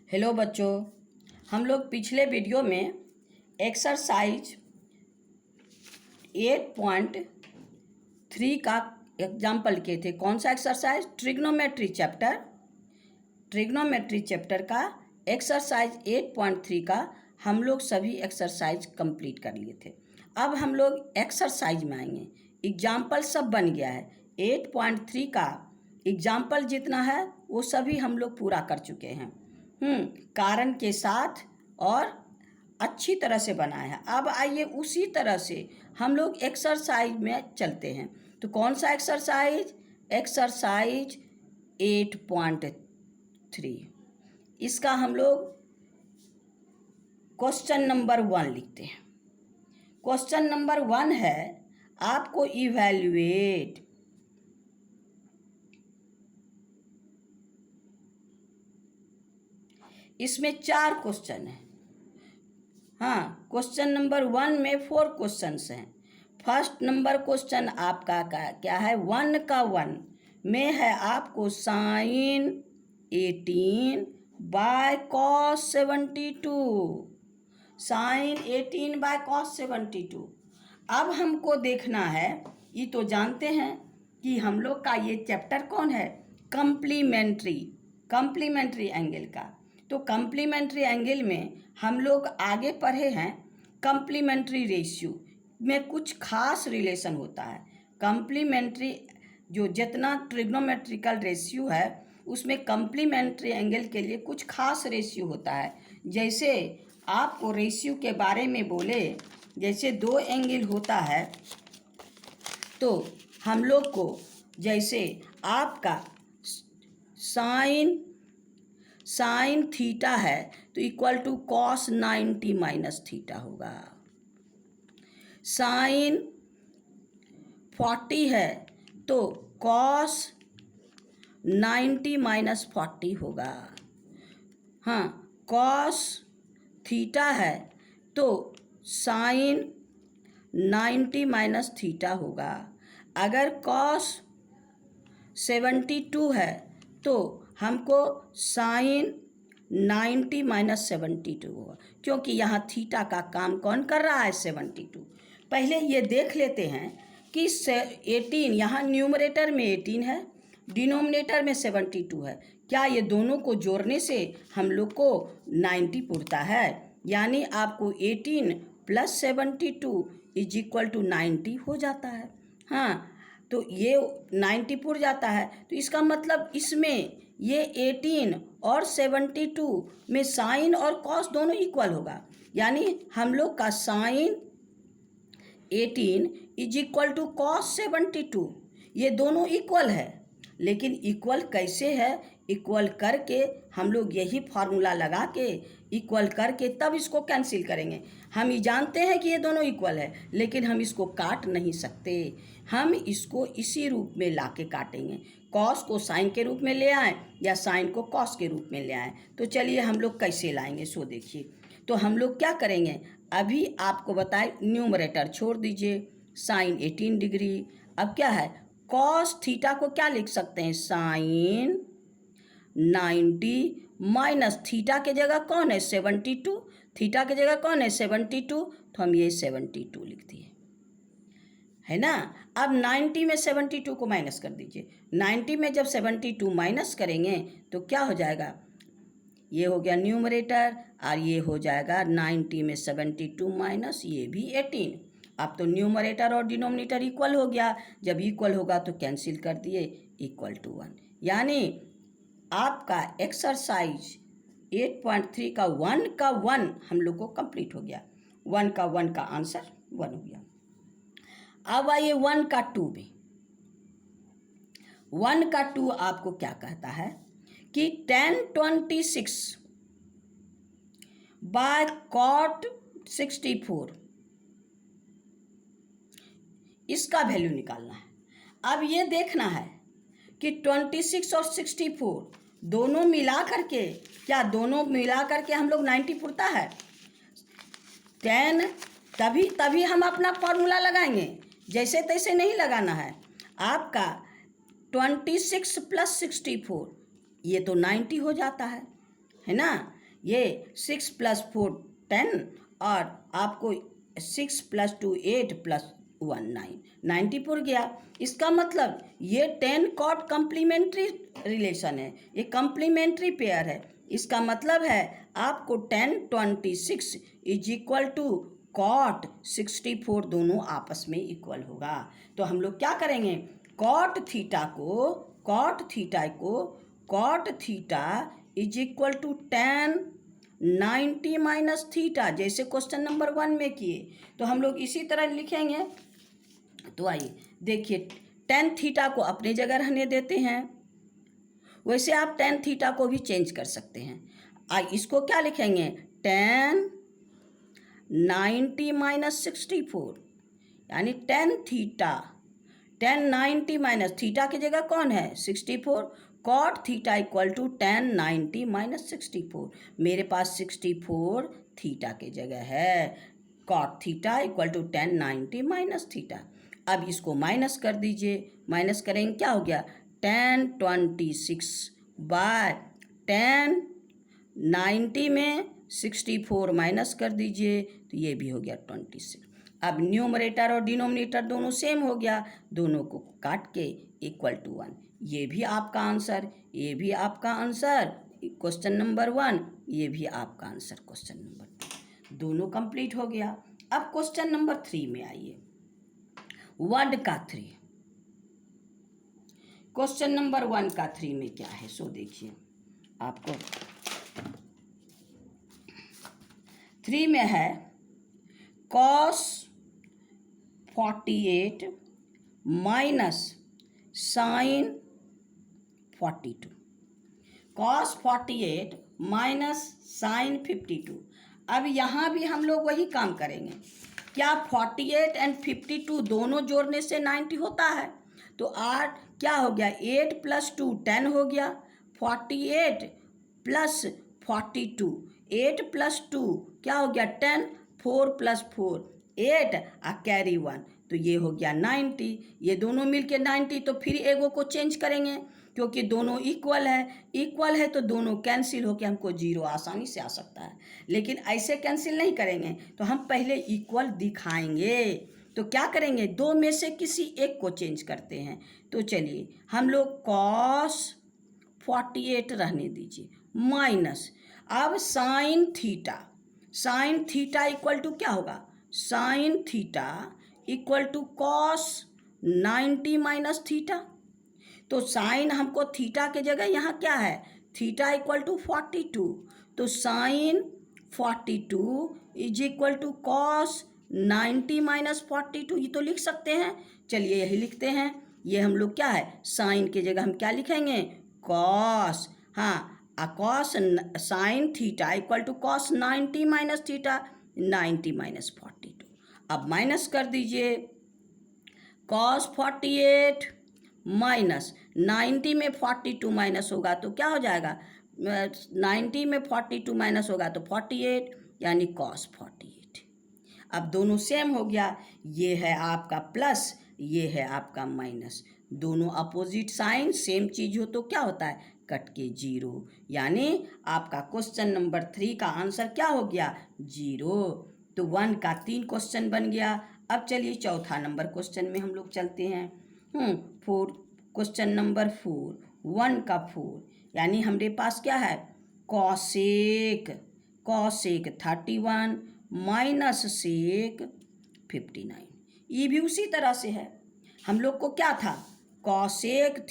Hello बच्चों, हम लोग पिछले वीडियो में एक्सरसाइज 8.3 का एग्जाम्पल किए थे। कौन सा एक्सरसाइज? ट्रिग्नोमेट्री चैप्टर का एक्सरसाइज 8.3 का हम लोग सभी एक्सरसाइज कंप्लीट कर लिए थे। अब हम लोग एक्सरसाइज में आएंगे। एग्जाम्पल सब बन गया है। 8.3 का एग्जाम्पल जितना है वो सभी हम लोग पूरा कर चुके हैं, कारण के साथ और अच्छी तरह से बनाया है। अब आइए उसी तरह से हम लोग एक्सरसाइज में चलते हैं। तो कौन सा एक्सरसाइज? एक्सरसाइज 8.3। इसका हम लोग क्वेश्चन नंबर 1 लिखते हैं। क्वेश्चन नंबर 1 है, आपको इवैल्यूएट इसमें 4 क्वेश्चन है। क्वेश्चन नंबर 1 में 4 क्वेश्चंस हैं। फर्स्ट नंबर क्वेश्चन आपका क्या है? 1 का 1 में है आपको sine 18 by cos 72। Sine 18 by cos 72। अब हमको देखना है, ये तो जानते हैं कि हम लोग का ये चैप्टर कौन है? कम्प्लीमेंट्री एंगल का। तो कम्प्लीमेंट्री एंगल में हम लोग आगे पढ़े हैं कम्प्लीमेंट्री रेशियो में कुछ खास रिलेशन होता है। कम्प्लीमेंट्री जो जितना ट्रिग्नोमेट्रिकल रेशियो है उसमें कम्प्लीमेंट्री एंगल के लिए कुछ खास रेशियो होता है। जैसे आपको रेशियो के बारे में बोले, जैसे 2 एंगल होता है तो हम लोग को, जैसे आपका साइन थीटा है तो equal to cos 90 minus theta होगा। साइन 40 है तो कॉस 90 माइनस 40 होगा। कॉस थीटा है तो साइन 90 माइनस थीटा होगा। अगर कॉस 72 है तो हमको साइन 90 माइनस 72 होगा, क्योंकि यहाँ थीटा का काम कौन कर रहा है? 72। पहले ये देख लेते हैं कि 18 यहाँ न्यूमरेटर में 18 है, डिनोमिनेटर में 72 है। क्या ये दोनों को जोड़ने से हम लोग को 90 पुरता है? यानी आपको 18 प्लस 72 इज इक्वल टू 90 हो जाता है। तो ये 90 पुर जाता है। तो इसका मतलब इसमें ये 18 और 72 में साइन और कॉस दोनों इक्वल होगा। यानी हम लोग का sine 18 is equal to cos 72। ये दोनों इक्वल है, लेकिन इक्वल कैसे है? इक्वल करके हम लोग यही फार्मूला लगा के इक्वल करके तब इसको कैंसिल करेंगे। हम ये जानते हैं कि ये दोनों इक्वल है, लेकिन हम इसको काट नहीं सकते। हम इसको इसी रूप में ला के काटेंगे। कॉस को साइन के रूप में ले आएँ या साइन को कॉस के रूप में ले आएँ। तो चलिए हम लोग कैसे लाएंगे सो देखिए। तो हम लोग क्या करेंगे, अभी आपको बताए, न्यूमरेटर छोड़ दीजिए, साइन 18 डिग्री। अब क्या है? कॉस थीटा को क्या लिख सकते हैं? साइन 90 माइनस थीटा के जगह कौन है? 72। थीटा के जगह कौन है? 72। तो हम ये 72 लिख दिए, है ना। अब 90 में 72 को माइनस कर दीजिए। 90 में जब 72 माइनस करेंगे तो क्या हो जाएगा? ये हो गया न्यूमरेटर और ये हो जाएगा 90 में 72 माइनस ये भी 18। अब तो न्यूमरेटर और डिनोमिनेटर इक्वल हो गया। जब इक्वल होगा तो कैंसिल कर दिए, इक्वल टू 1। यानी आपका एक्सरसाइज 8.3 का 1 का 1 हम लोग को कंप्लीट हो गया। 1 का 1 का आंसर 1 हो गया। अब आइए 1 का 2 में। 1 का 2 आपको क्या कहता है कि tan 26 बाय cot 64, इसका वैल्यू निकालना है। अब ये देखना है कि 26 और 64 दोनों मिला करके, क्या दोनों मिला करके हम लोग 90 पुरता है? तभी हम अपना फॉर्मूला लगाएंगे, जैसे तैसे नहीं लगाना है। आपका 26 प्लस 64 ये तो 90 हो जाता है ना। ये 6 + 4 10 और आपको 6 + 2 8 + 1 9 94 गया। इसका मतलब ये 10 कॉट कम्प्लीमेंट्री रिलेशन है, ये कम्प्लीमेंट्री पेयर है। इसका मतलब है आपको 10 26 इज इक्वल टू कॉट 64 दोनों आपस में इक्वल होगा। तो हम लोग क्या करेंगे, cot theta is equal to 10 90 minus theta, जैसे क्वेश्चन नंबर 1 में किए तो हम लोग इसी तरह लिखेंगे। तो आइए देखिए, 10 थीटा को अपनी जगह रहने देते हैं, वैसे आप 10 थीटा को भी चेंज कर सकते हैं। इसको क्या लिखेंगे, 10 90 माइनस 64, यानी 10 थीटा 10 90 माइनस थीटा की जगह कौन है 64, cot theta equal to 10 90 minus 64। मेरे पास 64 थीटा की जगह है, cot theta equal to 10 90 minus theta. अब इसको माइनस कर दीजिए, माइनस करेंगे क्या हो गया 10 26 बाय 10 90 में 64 माइनस कर दीजिए तो ये भी हो गया 26। अब न्यूमरेटर और डिनोमिनेटर दोनों सेम हो गया, दोनों को काट के इक्वल टू 1। ये भी आपका आंसर, ये भी आपका आंसर क्वेश्चन नंबर 1, ये भी आपका आंसर क्वेश्चन नंबर 2, दोनों कंप्लीट हो गया। अब क्वेश्चन नंबर 3 में आइए, वर्ड का 3। क्वेश्चन नंबर 1 का 3 में क्या है सो देखिए, आपको 3 में है cos 48 minus sin 42, cos 48 minus sin 52। अब यहाँ भी हम लोग वही काम करेंगे, क्या 48 एंड 52 दोनों जोड़ने से 90 होता है, तो 8 क्या हो गया 8 + 2 10 हो गया, 48 + 42 8 + 2 क्या हो गया 10, 4 + 4 8 और कैरी 1 तो ये हो गया 90। ये दोनों मिलके 90, तो फिर एगो को चेंज करेंगे क्योंकि दोनों इक्वल है तो दोनों कैंसिल होकर हमको 0 आसानी से आ सकता है। लेकिन ऐसे कैंसिल नहीं करेंगे, तो हम पहले इक्वल दिखाएंगे। तो क्या करेंगे, दो में से किसी एक को चेंज करते हैं। तो चलिए हम लोग cos 48 रहने दीजिए माइनस, अब साइन थीटा इक्वल टू क्या होगा, sine theta equal to cos 90 minus theta. तो साइन हमको थीटा के जगह यहाँ क्या है, थीटा इक्वल टू 42, तो sine 42 is equal to cos 90 minus 42, ये तो लिख सकते हैं। चलिए यही लिखते हैं, ये हम लोग क्या है साइन के जगह हम क्या लिखेंगे कॉस, हाँ cos sine theta equal to cos 90 minus theta 90 minus 42। अब माइनस कर दीजिए, कॉस 48 माइनस 90 में 42 माइनस होगा तो क्या हो जाएगा, 90 में 42 माइनस होगा तो 48, यानी कॉस 48। अब दोनों सेम हो गया, ये है आपका प्लस, ये है आपका माइनस, दोनों अपोजिट साइन सेम चीज हो तो क्या होता है कट के 0, यानी आपका क्वेश्चन नंबर 3 का आंसर क्या हो गया 0। तो 1 का 3 क्वेश्चन बन गया। अब चलिए चौथा नंबर क्वेश्चन में हम लोग चलते हैं। क्वेश्चन नंबर 4 1 का 4, यानी हमारे पास क्या है कॉसेक 31 माइनस सेक 59। ये भी उसी तरह से है, हम लोग को क्या था cosec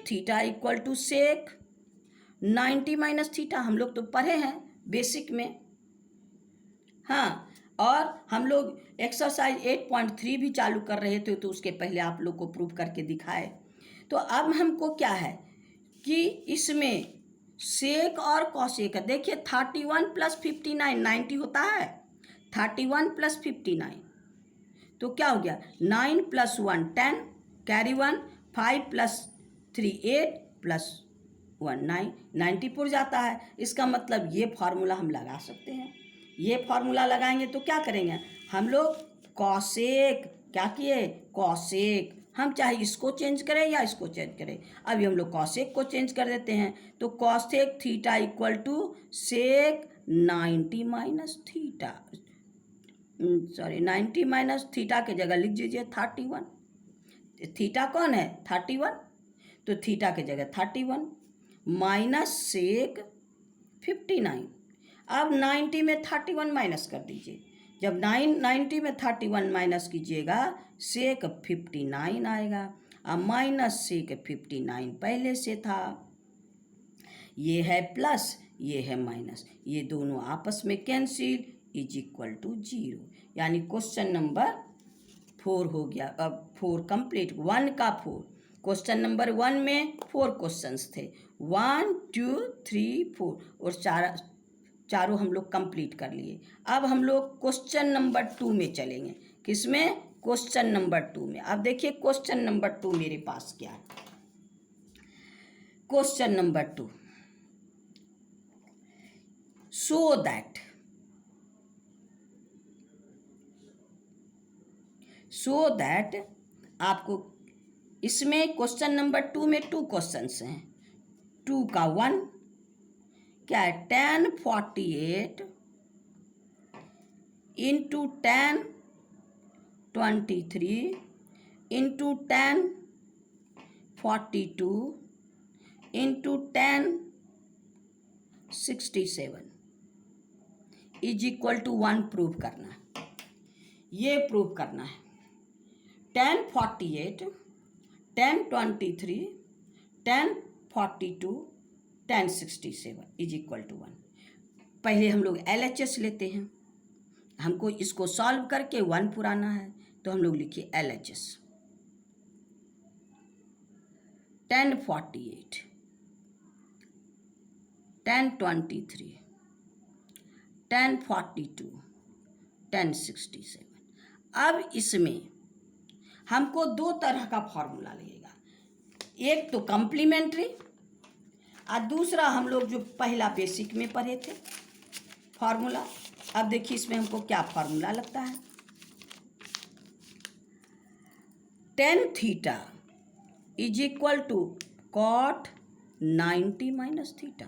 theta equal to sec 90 minus theta, हम लोग तो पढ़े हैं बेसिक में। हाँ, और हम लोग एक्सरसाइज 8.3 भी चालू कर रहे थे तो उसके पहले आप लोग को प्रूफ करके दिखाए। तो अब हमको क्या है कि इसमें सेक और कॉसेक, देखिए 31 + 59 90 होता है, 31 + 59 तो क्या हो गया 9 + 1 10 कैरी 1 5 + 3 8 + 1 9 94 जाता है। इसका मतलब ये फार्मूला हम लगा सकते हैं, ये फार्मूला लगाएंगे तो क्या करेंगे हम लोग कॉसेक, क्या किए कॉसेक हम चाहे इसको चेंज करें या इसको चेंज करें। अभी हम लोग कॉसेक को चेंज कर देते हैं, तो cosec theta equal to sec 90 minus theta, 90 minus theta के जगह लिख दीजिए 31। थीटा कौन है? 31, तो थीटा के जगह 31 माइनस सेक 59। अब 90 में 31 माइनस कर दीजिए। जब 90 में 31 माइनस कीजिएगा सेक 59 आएगा। अब माइनस सेक 59 पहले से था, ये है प्लस, ये है माइनस, ये दोनों आपस में कैंसिल, इज इक्वल टू 0। यानी क्वेश्चन नंबर 4 हो गया। अब 4 कंप्लीट, 1 का 4। क्वेश्चन नंबर 1 में 4 क्वेश्चंस थे, 1 2 3 4, और चारों हम लोग कंप्लीट कर लिए। अब हम लोग क्वेश्चन नंबर 2 में चलेंगे। किसमें? क्वेश्चन नंबर 2 में। अब देखिए क्वेश्चन नंबर 2 मेरे पास क्या है। क्वेश्चन नंबर 2, सो दैट आपको इसमें क्वेश्चन नंबर 2 में 2 क्वेश्चंस हैं। 2 का 1 क्या है? 10 48 into 10 23 into 10 42 into 10 67 is equal to 1 prove करना है। ये प्रूव करना है। 10 48 10 23 10 42 10 67 इज इक्वल टू 1। पहले हम लोग LHS लेते हैं। हमको इसको सॉल्व करके 1 पुराना है, तो हम लोग लिखिए LHS। 10 48 10 23 10 42 10 67। अब इसमें हमको 2 तरह का फॉर्मूला लगेगा। एक तो कम्प्लीमेंट्री और दूसरा हम लोग जो पहला बेसिक में पढ़े थे फॉर्मूला। अब देखिए इसमें हमको क्या फॉर्मूला लगता है। tan theta is equal to cot 90 minus theta.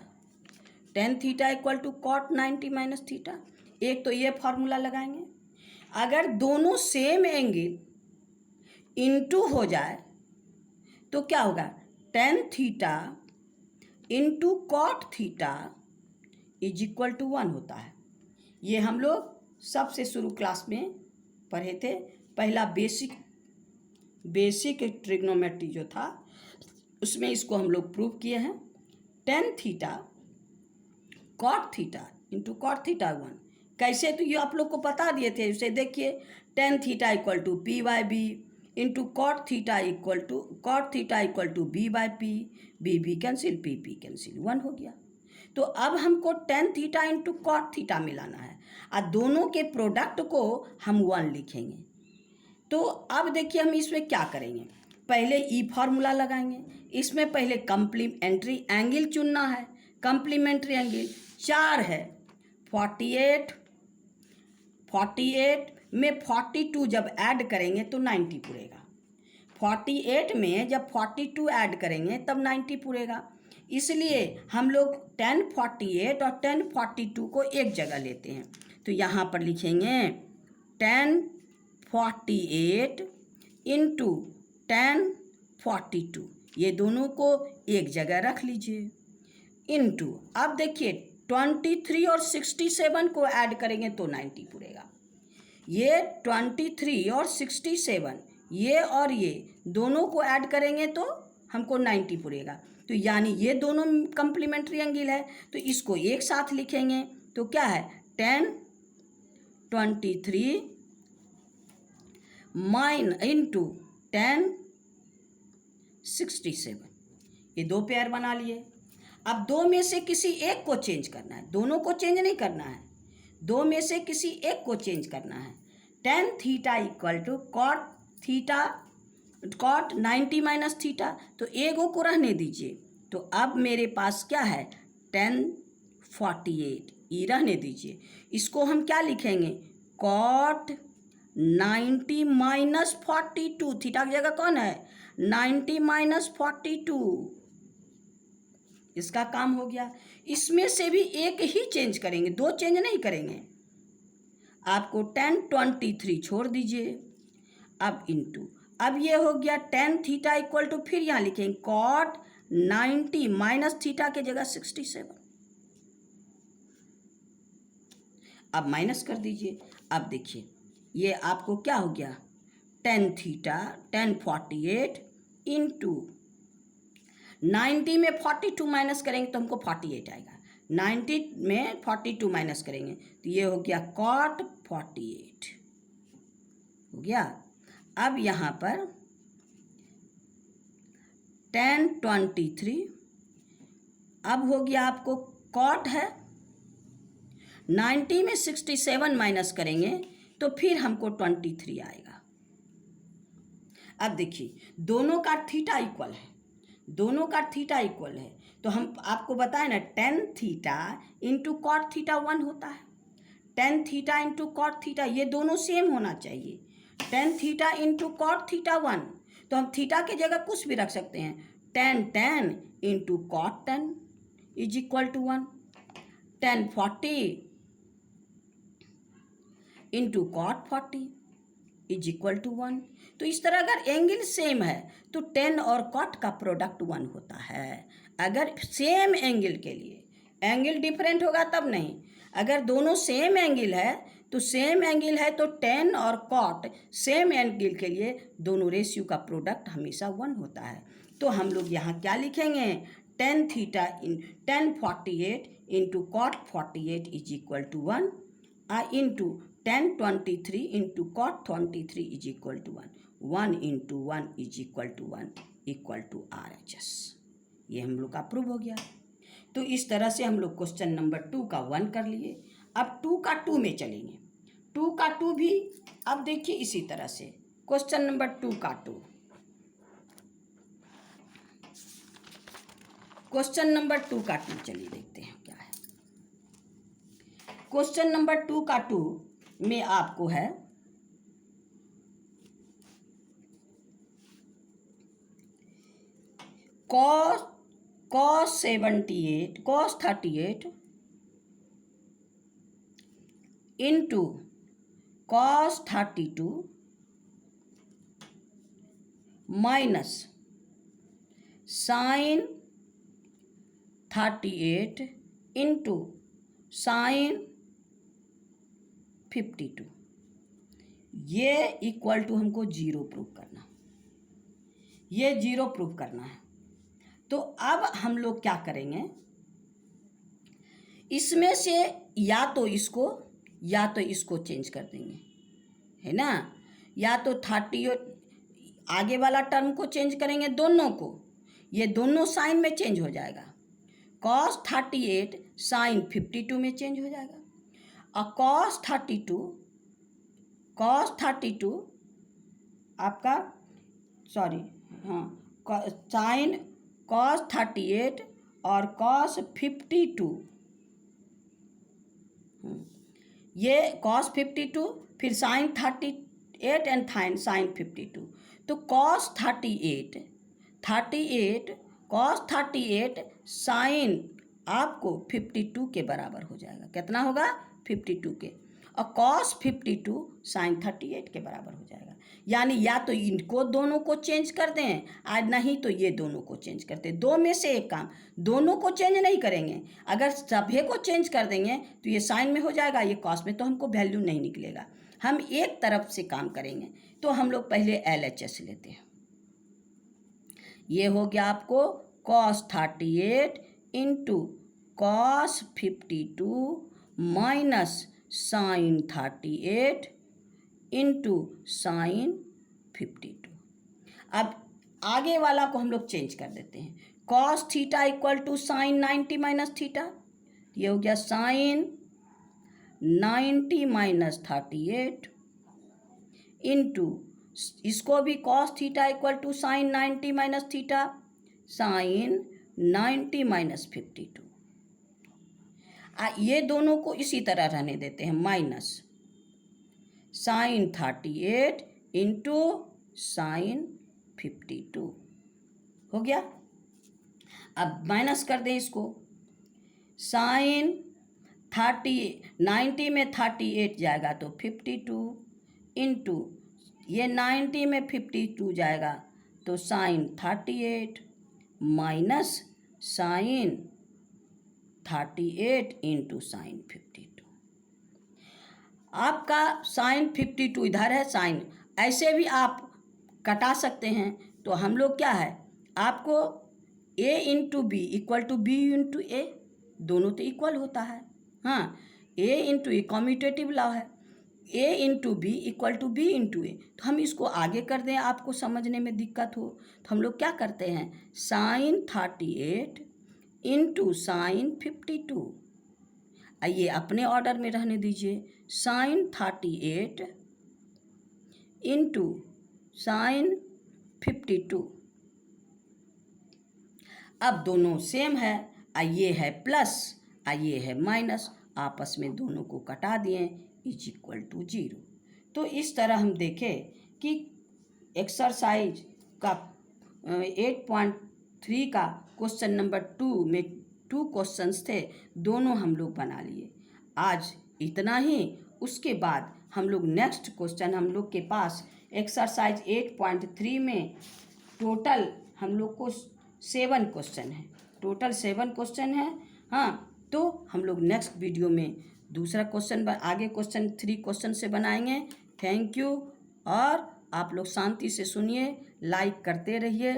tan theta equal to cot 90 minus theta. एक तो ये फॉर्मूला लगाएंगे। अगर दोनों सेम एंगल इनटू हो जाए तो क्या होगा? tan theta into cot theta is equal to 1 होता है। ये हम लोग सबसे शुरू क्लास में पढ़े थे। पहला बेसिक ट्रिग्नोमेट्री जो था उसमें इसको हम लोग प्रूव किए हैं। tan theta cot theta into cot theta 1 कैसे, तो ये आप लोग को बता दिए थे। उसे देखिए, tan theta equal to p/b into cot theta equal to b/p, b cancel, p cancel, 1 हो गया। तो अब हमको tan theta into cot theta मिलाना है और दोनों के प्रोडक्ट को हम 1 लिखेंगे। तो अब देखिए हम इसमें क्या करेंगे। पहले फॉर्मूला लगाएंगे। इसमें पहले कम्प्लीमेंट्री एंगल चुनना है। कम्प्लीमेंट्री एंगल 4 है। 48 में 42 जब ऐड करेंगे तो 90 पूरेगा। 48 में जब 42 ऐड करेंगे तब 90 पूरेगा। इसलिए हम लोग tan 48 और tan 42 को एक जगह लेते हैं। तो यहाँ पर लिखेंगे tan 48 इंटू tan 42, ये दोनों को एक जगह रख लीजिए, इंटू अब देखिए 23 और 67 को ऐड करेंगे तो 90 पूरेगा। ये 23 और 67 ये और ये दोनों को ऐड करेंगे तो हमको 90 पूरेगा। तो यानी ये दोनों कम्प्लीमेंट्री एंगल है, तो इसको एक साथ लिखेंगे तो क्या है? tan 23 इंटू tan 67, ये 2 पेयर बना लिए। अब 2 में से किसी एक को चेंज करना है, दोनों को चेंज नहीं करना है, 2 में से किसी एक को चेंज करना है। tan theta equal to cot 90 minus theta, तो एगो को रहने दीजिए। तो अब मेरे पास क्या है? tan 48, ये रहने दीजिए। इसको हम क्या लिखेंगे? कॉट 90 माइनस 42, थीटा की जगह कौन है 90 माइनस 42, इसका काम हो गया। इसमें से भी एक ही चेंज करेंगे, दो चेंज नहीं करेंगे। आपको 10 23 छोड़ दीजिए, अब इनटू, अब ये हो गया 10 थीटा इक्वल टू, फिर यहाँ लिखेंगे कॉट 90 माइनस थीटा के जगह 67, अब माइनस कर दीजिए। अब देखिए ये आपको क्या हो गया 10 थीटा 1048 इंटू 90 में 42 माइनस करेंगे तो हमको 48 आएगा, 90 में 42 माइनस करेंगे तो ये हो गया कॉट 48 हो गया। अब यहाँ पर 10 23, अब हो गया आपको कॉट है 90 में 67 माइनस करेंगे तो फिर हमको 23 आएगा। अब देखिए दोनों का थीटा इक्वल है, दोनों का थीटा इक्वल है, तो हम आपको बताएं ना 10 थीटा इंटू कॉट थीटा 1 होता है, 10 थीटा इंटू कॉट थीटा, ये दोनों सेम होना चाहिए। 10 थीटा इंटू कॉट थीटा 1, तो हम थीटा की जगह कुछ भी रख सकते हैं, 10 into cot 10 is equal to 1, 1040 into cot 40 is equal to 1। तो इस तरह अगर एंगल सेम है तो 10 और कॉट का प्रोडक्ट 1 होता है। अगर सेम एंगल के लिए, एंगल डिफरेंट होगा तब नहीं, अगर दोनों सेम एंगल है तो सेम एंगल है तो 10 और कॉट सेम एंगल के लिए दोनों रेशियो का प्रोडक्ट हमेशा 1 होता है। तो हम लोग यहाँ क्या लिखेंगे 10 थीटा इन 1048 into cot 48 is equal to 1 into 10 23 into cot 23 is equal to 1, 1 into 1 is equal to 1 equal to RHS। ये हम लोग का प्रूव हो गया। तो इस तरह से हम लोग क्वेश्चन नंबर 2 का 1 कर लिए। अब 2 का 2 में चलेंगे, 2 का 2 भी अब देखिए इसी तरह से क्वेश्चन नंबर 2 का 2, क्वेश्चन नंबर 2 का 2 चलिए देखते हैं क्या है। क्वेश्चन नंबर 2 का 2 में आपको है cos 38 into cos 32 minus sin 38 into sin 52, ये इक्वल टू हमको 0 प्रूव करना, ये 0 प्रूव करना है। तो अब हम लोग क्या करेंगे, इसमें से या तो इसको चेंज कर देंगे, है ना, या तो 30 आगे वाला टर्म को चेंज करेंगे, दोनों को, ये दोनों साइन में चेंज हो जाएगा, cos 38 साइन 52 में चेंज हो जाएगा, और cos 32 आपका सॉरी साइन cos 38 और cos 52, ये cos 52 फिर साइन 38 एंड साइन 52, तो cos 38 cos 38 साइन आपको 52 के बराबर हो जाएगा, कितना होगा 52 के, और cos 52 साइन 38 के बराबर हो जाएगा। यानी या तो इनको दोनों को चेंज कर दें, आज नहीं तो ये दोनों को चेंज करते, दो में से एक काम, दोनों को चेंज नहीं करेंगे, अगर सभी को चेंज कर देंगे तो ये साइन में हो जाएगा, ये कॉस में, तो हमको वैल्यू नहीं निकलेगा। हम एक तरफ से काम करेंगे, तो हम लोग पहले LHS लेते हैं। ये हो गया आपको cos 38 into cos 52 minus sine 38 into sine 52। अब आगे वाला को हम लोग चेंज कर देते हैं, cos theta equal to sine 90 minus theta, ये हो गया साइन 90 माइनस 38 इंटू इसको भी cos theta equal to sine 90 minus theta, sine 90 minus 52। ये दोनों को इसी तरह रहने देते हैं, माइनस साइन 38 इंटू साइन 52 हो गया। अब माइनस कर दें इसको, साइन 90 में 38 जाएगा तो 52 इंटू ये 90 में 52 जाएगा तो sine 38 minus sine 38 into sine 52। आपका साइन 52 इधर है, साइन ऐसे भी आप कटा सकते हैं। तो हम लोग क्या है, आपको a into B equal to B into A, दोनों तो इक्वल होता है। हाँ, a into A commutative law है, a into B equal to B into A. तो हम इसको आगे कर दें, आपको समझने में दिक्कत हो तो हम लोग क्या करते हैं, साइन 38 इंटू साइन 52, आइए अपने ऑर्डर में रहने दीजिए, साइन 38 इंटू साइन 52। अब दोनों सेम है, ये है प्लस ये है माइनस, आपस में दोनों को कटा दिए, इज इक्वल टू 0। तो इस तरह हम देखें कि एक्सरसाइज का 8.3 का क्वेश्चन नंबर 2 में 2 क्वेश्चंस थे, दोनों हम लोग बना लिए। आज इतना ही, उसके बाद हम लोग नेक्स्ट क्वेश्चन, हम लोग के पास एक्सरसाइज 8.3 में टोटल हम लोग को 7 क्वेश्चन है, टोटल 7 क्वेश्चन है। हाँ, तो हम लोग नेक्स्ट वीडियो में दूसरा क्वेश्चन आगे क्वेश्चन 3 क्वेश्चन से बनाएंगे। थैंक यू, और आप लोग शांति से सुनिए, लाइक करते रहिए।